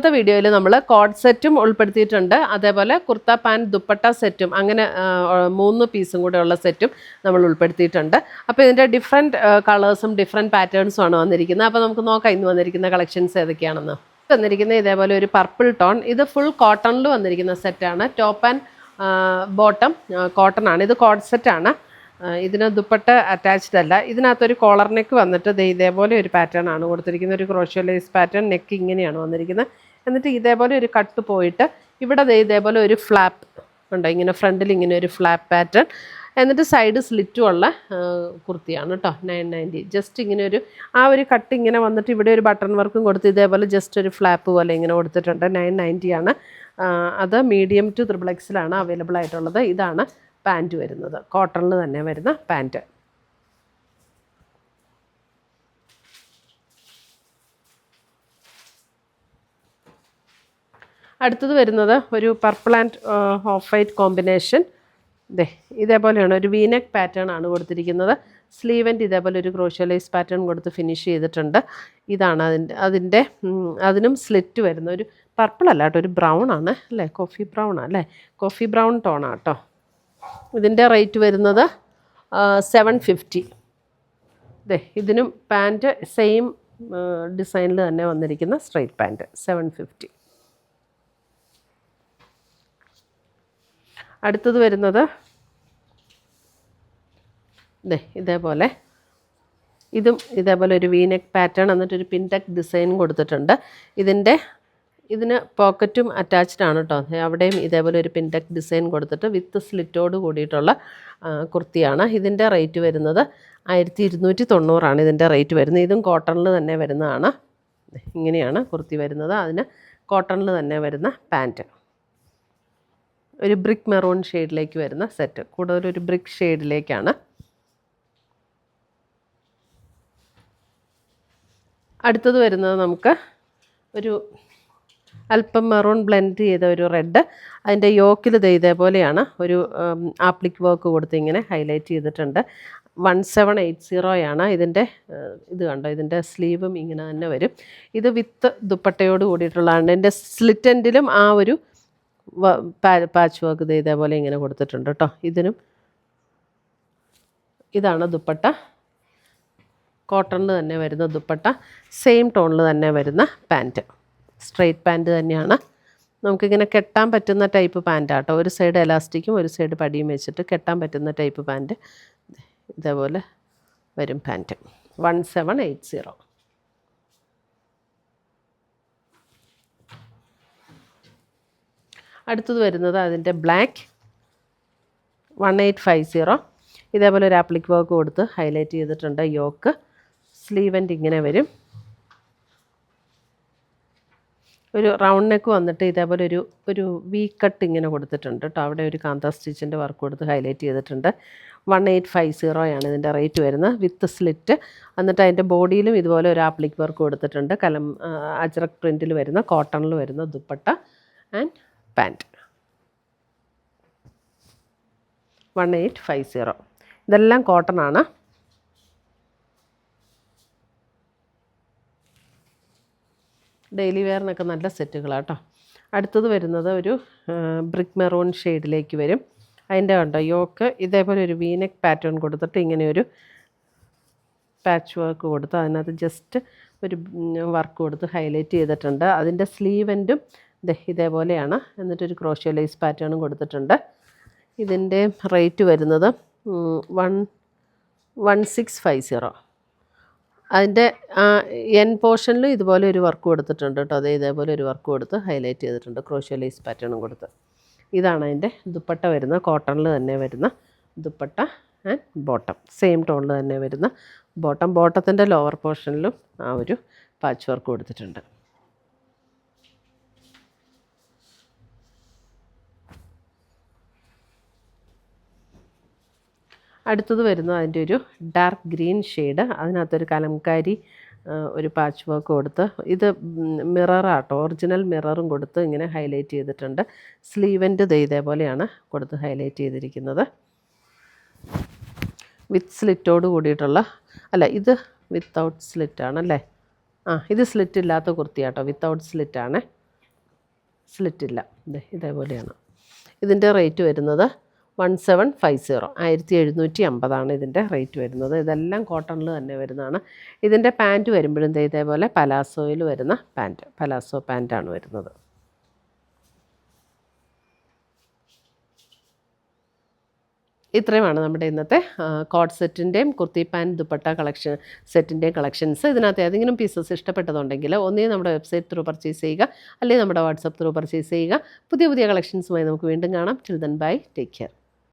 ഇന്നത്തെ വീഡിയോയിൽ നമ്മൾ കോഡ് സെറ്റും ഉൾപ്പെടുത്തിയിട്ടുണ്ട്. അതേപോലെ കുർത്ത പാൻറ് ദുപ്പട്ട സെറ്റും, അങ്ങനെ 3 പീസും കൂടെ ഉള്ള സെറ്റും നമ്മൾ ഉൾപ്പെടുത്തിയിട്ടുണ്ട്. അപ്പോൾ ഇതിൻ്റെ ഡിഫറെൻറ്റ് കളേഴ്സും ഡിഫറെൻറ്റ് പാറ്റേൺസും ആണ് വന്നിരിക്കുന്നത്. അപ്പോൾ നമുക്ക് നോക്കാം ഇന്ന് വന്നിരിക്കുന്ന കളക്ഷൻസ് ഏതൊക്കെയാണെന്ന്. വന്നിരിക്കുന്നത് ഇതേപോലെ ഒരു പർപ്പിൾ ടോൺ, ഇത് ഫുൾ കോട്ടണിൽ വന്നിരിക്കുന്ന സെറ്റാണ്. ടോപ്പ് ആൻഡ് ബോട്ടം കോട്ടൺ ആണ്. ഇത് കോഡ് സെറ്റാണ്. ഇതിന് ദുപ്പട്ട അറ്റാച്ച്ഡ് അല്ല. ഇതിനകത്തൊരു കോളർ നെക്ക് വന്നിട്ട് ഇതേപോലെ ഒരു പാറ്റേൺ ആണ് കൊടുത്തിരിക്കുന്നത്. ഒരു ക്രോഷ്യോ ലേസ് പാറ്റേൺ, നെക്ക് ഇങ്ങനെയാണ് വന്നിരിക്കുന്നത്. എന്നിട്ട് ഇതേപോലെ ഒരു കട്ട് പോയിട്ട് ഇവിടെ ഇതേപോലെ ഒരു ഫ്ലാപ്പ് ഉണ്ട്, ഇങ്ങനെ ഫ്രണ്ടിൽ ഇങ്ങനെ ഒരു ഫ്ലാപ്പ് പാറ്റേൺ. എന്നിട്ട് സൈഡ് സ്ലിറ്റും ഉള്ള കുർത്തിയാണ് കേട്ടോ. 990. ജസ്റ്റ് ഇങ്ങനെ ഒരു കട്ട് ഇങ്ങനെ വന്നിട്ട് ഇവിടെ ഒരു ബട്ടൺ വർക്കും കൊടുത്ത് ഇതേപോലെ ജസ്റ്റ് ഒരു ഫ്ലാപ്പ് പോലെ ഇങ്ങനെ കൊടുത്തിട്ടുണ്ട്. 990 ആണ്. അത് മീഡിയം ടു XXL അവൈലബിൾ ആയിട്ടുള്ളത്. ഇതാണ് പാൻറ്റ് വരുന്നത്, കോട്ടണിൽ തന്നെ വരുന്ന പാൻറ്റ്. അടുത്തത് വരുന്നത് ഒരു purple and of white combination. ഇതേപോലെയാണ്, ഒരു വീനെക്ക് പാറ്റേൺ ആണ് കൊടുത്തിരിക്കുന്നത്. സ്ലീവൻ്റ് ഇതേപോലെ ഒരു ക്രോഷ്യോ ലേസ് പാറ്റേൺ കൊടുത്ത് ഫിനിഷ് ചെയ്തിട്ടുണ്ട്. ഇതാണ് അതിനും സ്ലിറ്റ് വരുന്ന ഒരു പർപ്പിൾ അല്ല കേട്ടോ, ഒരു ബ്രൗൺ ആണ് അല്ലേ, കോഫി ബ്രൗൺ അല്ലേ, കോഫി ബ്രൗൺ ടോണാണ് കേട്ടോ. ഇതിൻ്റെ റേറ്റ് വരുന്നത് 750. ഇതിനും പാൻറ്റ് സെയിം ഡിസൈനിൽ തന്നെ വന്നിരിക്കുന്ന സ്ട്രൈറ്റ് പാൻറ്റ് 750. അടുത്തത് വരുന്നത് ഇതേപോലെ, ഇതേപോലെ ഒരു വീനെക്ക് പാറ്റേൺ എന്നിട്ടൊരു പിൻടെക് ഡിസൈൻ കൊടുത്തിട്ടുണ്ട്. ഇതിന് പോക്കറ്റും അറ്റാച്ച്ഡ് ആണ് കേട്ടോ. അവിടെയും ഇതേപോലെ ഒരു പിൻടെക് ഡിസൈൻ കൊടുത്തിട്ട് വിത്ത് സ്ലിറ്റോട് കൂടിയിട്ടുള്ള കുർത്തിയാണ്. ഇതിൻ്റെ റേറ്റ് വരുന്നത് 1290 ഇതിൻ്റെ റേറ്റ് വരുന്നത്. ഇതും കോട്ടണിൽ തന്നെ വരുന്നതാണ്. ഇങ്ങനെയാണ് കുർത്തി വരുന്നത്. അതിന് കോട്ടണിൽ തന്നെ വരുന്ന പാൻറ്റ്. ഒരു ബ്രിക്ക് മെറൂൺ ഷെയ്ഡിലേക്ക് വരുന്ന സെറ്റ്, കൂടുതലൊരു ബ്രിക്ക് ഷെയ്ഡിലേക്കാണ്. അടുത്തത് വരുന്നത് നമുക്ക് ഒരു അല്പം മെറൂൺ ബ്ലെൻഡ് ചെയ്ത ഒരു റെഡ്. അതിൻ്റെ യോക്കിൽ ഇതേപോലെയാണ് ഒരു ആപ്ലിക് വർക്ക് കൊടുത്ത് ഇങ്ങനെ ഹൈലൈറ്റ് ചെയ്തിട്ടുണ്ട്. 1780 ഇതിൻ്റെ ഇത് കണ്ടോ. ഇതിൻ്റെ സ്ലീവും ഇങ്ങനെ തന്നെ വരും. ഇത് വിത്ത് ദുപ്പട്ടയോട് കൂടിയിട്ടുള്ളതാണ്. ഇതിൻ്റെ സ്ലിറ്റ് എൻഡിലും ആ ഒരു പാച്ച് വർക്ക് ഇതേപോലെ ഇങ്ങനെ കൊടുത്തിട്ടുണ്ട് കേട്ടോ. ഇതാണ് ദുപ്പട്ട, കോട്ടണിൽ തന്നെ വരുന്ന ദുപ്പട്ട, സെയിം ടോണിൽ തന്നെ വരുന്ന പാൻറ്റ്, സ്ട്രെയിറ്റ് പാൻറ്റ് തന്നെയാണ്. നമുക്കിങ്ങനെ കെട്ടാൻ പറ്റുന്ന ടൈപ്പ് പാൻറ്റാട്ടോ. ഒരു സൈഡ് എലാസ്റ്റിക്കും ഒരു സൈഡ് പടിയും വെച്ചിട്ട് കെട്ടാൻ പറ്റുന്ന ടൈപ്പ് പാൻറ്റ്. ഇതേപോലെ വരും പാൻറ്റ്. 1780. അടുത്തത് വരുന്നത് അതിൻ്റെ ബ്ലാക്ക് 1850. ഇതേപോലെ ഒരു ആപ്ലിക് വർക്ക് കൊടുത്ത് ഹൈലൈറ്റ് ചെയ്തിട്ടുണ്ട്. യോക്ക് സ്ലീവൻ്റ് ഇങ്ങനെ വരും. ഒരു റൗണ്ട് നെക്ക് വന്നിട്ട് ഇതേപോലെ ഒരു വി കട്ട് ഇങ്ങനെ കൊടുത്തിട്ടുണ്ട് കേട്ടോ. അവിടെ ഒരു കാന്ത സ്റ്റിച്ചിൻ്റെ വർക്ക് കൊടുത്ത് ഹൈലൈറ്റ് ചെയ്തിട്ടുണ്ട്. 1850 ഇതിൻ്റെ റേറ്റ് വരുന്നത്, വിത്ത് സ്ലിറ്റ്. എന്നിട്ട് അതിൻ്റെ ബോഡിയിലും ഇതുപോലെ ഒരു ആപ്ലിക് വർക്ക് കൊടുത്തിട്ടുണ്ട്. അജ്രക് പ്രിൻറ്റിൽ വരുന്ന കോട്ടണിൽ വരുന്ന ദുപ്പട്ട ആൻഡ് പാൻറ്റ്. 1850. ഇതെല്ലാം കോട്ടൺ ആണ്. ഡെയിലി വെയറിനൊക്കെ നല്ല സെറ്റുകളാണ് കേട്ടോ. അടുത്തത് വരുന്നത് ഒരു ബ്രിക്ക് മെറൂൺ ഷെയ്ഡിലേക്ക് വരും. അതിൻ്റെ കണ്ടോ യോക്ക് ഇതേപോലെ ഒരു വീനെക്ക് പാറ്റേൺ കൊടുത്തിട്ട് ഇങ്ങനെ ഒരു പാച്ച് വർക്ക് കൊടുത്ത് അതിനകത്ത് ജസ്റ്റ് ഒരു വർക്ക് കൊടുത്ത് ഹൈലൈറ്റ് ചെയ്തിട്ടുണ്ട്. അതിൻ്റെ സ്ലീവെൻറ്റും ഇതേപോലെയാണ്. എന്നിട്ടൊരു ക്രോഷ്യോ ലേസ് പാറ്റേണും കൊടുത്തിട്ടുണ്ട്. ഇതിൻ്റെ റേറ്റ് വരുന്നത് 1650. അതിൻ്റെ എൻ പോർഷനിലും ഇതുപോലെ ഒരു വർക്ക് കൊടുത്തിട്ടുണ്ട് കേട്ടോ. ഇതേപോലെ ഒരു വർക്ക് കൊടുത്ത് ഹൈലൈറ്റ് ചെയ്തിട്ടുണ്ട്, ക്രോഷ്യോ ലേസ് പാറ്റേണും കൊടുത്ത്. ഇതാണ് അതിൻ്റെ ദുപ്പട്ട വരുന്നത്, കോട്ടണിൽ തന്നെ വരുന്ന ദുപ്പട്ട ആൻഡ് ബോട്ടം, സെയിം ടോണിൽ തന്നെ വരുന്ന ബോട്ടം. ബോട്ടത്തിൻ്റെ ലോവർ പോർഷനിലും ആ ഒരു പാച്ച് വർക്ക് കൊടുത്തിട്ടുണ്ട്. അടുത്തത് വരുന്നത് അതിൻ്റെ ഒരു ഡാർക്ക് ഗ്രീൻ ഷെയ്ഡ്. അതിനകത്തൊരു കലംകാരി ഒരു പാച്ച് വർക്ക് കൊടുത്ത്, ഇത് മിററാട്ടോ, ഒറിജിനൽ മിററും കൊടുത്ത് ഇങ്ങനെ ഹൈലൈറ്റ് ചെയ്തിട്ടുണ്ട്. സ്ലീവൻ്റ് ഇതേപോലെയാണ് കൊടുത്ത് ഹൈലൈറ്റ് ചെയ്തിരിക്കുന്നത്. വിത്ത് സ്ലിറ്റോട് കൂടിയിട്ടുള്ള, അല്ല ഇത് വിത്തൗട്ട് സ്ലിറ്റാണല്ലേ, ഇത് സ്ലിറ്റ് ഇല്ലാത്ത കുർത്തിയാട്ടോ, വിത്തൗട്ട് സ്ലിറ്റാണ്. സ്ലിറ്റില്ല. ഇതേപോലെയാണ്. ഇതിൻ്റെ റേറ്റ് വരുന്നത് 1750, 1750 ഇതിൻ്റെ റേറ്റ് വരുന്നത്. ഇതെല്ലാം കോട്ടണിൽ തന്നെ വരുന്നതാണ്. ഇതിൻ്റെ പാൻറ്റ് വരുമ്പോഴും ഇതേപോലെ പലാസോയിൽ വരുന്ന പാൻറ്റ്, പലാസോ പാൻറ്റാണ് വരുന്നത്. ഇത്രയുമാണ് നമ്മുടെ ഇന്നത്തെ കോഡ് സെറ്റിൻ്റെയും കുർത്തി പാൻറ്റ് ദുപ്പട്ട സെറ്റിൻ്റെയും കളക്ഷൻസ്. ഇതിനകത്ത് ഏതെങ്കിലും പീസസ് ഇഷ്ടപ്പെട്ടതുണ്ടെങ്കിൽ ഒന്നേ നമ്മുടെ വെബ്സൈറ്റ് ത്രൂ പർച്ചേസ് ചെയ്യുക, അല്ലെങ്കിൽ നമ്മുടെ വാട്സപ്പ് ത്രൂ പർച്ചേസ് ചെയ്യുക. പുതിയ കളക്ഷൻസുമായി നമുക്ക് വീണ്ടും കാണാം. Till then bye, take care.